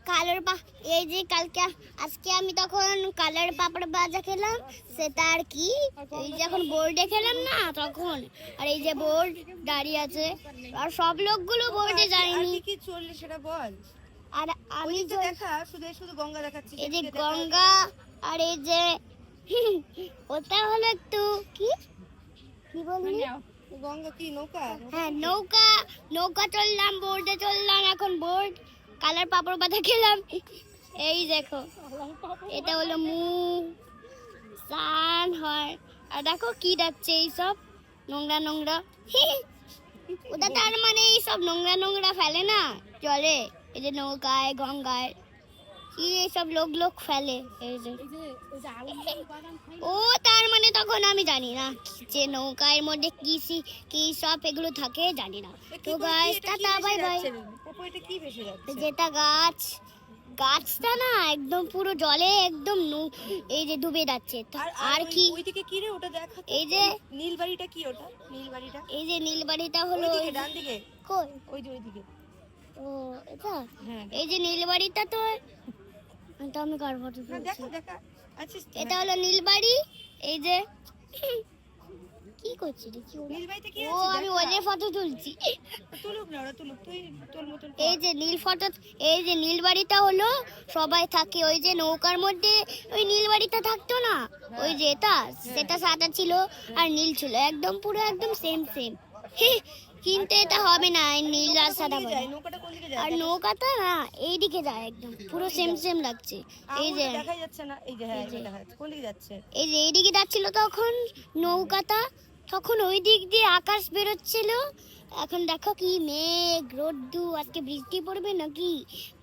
Colour এই যে কালকে আজকে আমি তখন কালার পাপড় ভাজা খেলাম, সেটা আর কি এই যে এখন বোর্ডে খেলাম না তখন। আর এই যে বোর্ড দাঁড়িয়ে আছে, আর সব লোকগুলো বোর্ডে যায়নি। কি চললে সেটা বল। আর আমি তো দেখা শুধু শুধু গঙ্গা দেখাচ্ছি, এই যে গঙ্গা, আর এই যে ওটা হলো একটু কি কি বললি গঙ্গা কি নৌকা? হ্যাঁ নৌকা, নৌকা চললাম, বোর্ডে চললাম, এখন বোর্ড কালার পাপড় ভাজা খেলাম। এই দেখো এটা হলো মুখ সান হয়, আর দেখো কি যাচ্ছে এইসব নোংরা নোংরা। ওটা তার মানে এইসব নোংরা নোংরা ফেলে না জলে, এই যে নৌকায় গঙ্গায় কি এইসব লোক লোক ফেলে। এই যে ও তার মানে তখন আমি জানি না যে নৌকার মধ্যে কি সব এগুলো থাকে জানি না। তো গাইস টাটা বাই বাই। যেটা গাছটা না একদম পুরো জলে একদম এই যে ডুবে যাচ্ছে। আর কি ওইদিকে কি রে ওটা দেখা, এই যে নীলবাড়িটা কি ওটা? নীলবাড়িটা এই যে নীলবাড়িটা হলো ডান দিকে, কই ওই যে ওইদিকে। ও এটা হ্যাঁ এই যে নীলবাড়িটা তো আমি কার ফটো দেখা দেখা আচ্ছা এটা হলো নীলবাড়ি। এই যে কি করছিস কি নীলবাড়িতে কি ও আমি ওদের ফটো তুলছি। তুলুক না ওরা তুলুক, তুই তোর মতন। এই যে নীল ফটো, এই যে নীলবাড়িটা হলো সবাই থাকে ওই যে নৌকার মধ্যে, ওই নীলবাড়িটা থাকতো না ওই যে এটা, সেটা সাদা ছিল আর নীল ছিল একদম পুরো একদম সেম সেম। কিন্তু এটা হবে না নীল আর সাদা, আর নৌকাটা না এইদিকে যায় একদম পুরো সেম সেম লাগছে। এই যে দেখা যাচ্ছে না, এই যে হ্যাঁ এটা দেখা যাচ্ছে। কোন দিকে যাচ্ছে? এই যে এইদিকে যাচ্ছিল তখন নৌকাটা, তখন ওই দিক দিয়ে আকাশ বেরোচ্ছিল। এখন দেখো কি মেঘ রোদ্দু, আজকে বৃষ্টি পড়বে নাকি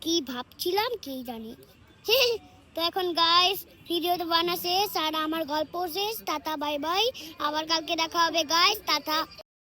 কি ভাবছিলাম কি জানি। তো এখন গাইস ভিডিও তো বানা শেষ আর আমার গল্প শেষ। টাটা বাই বাই, আবার কালকে দেখা হবে গাইস, টাটা।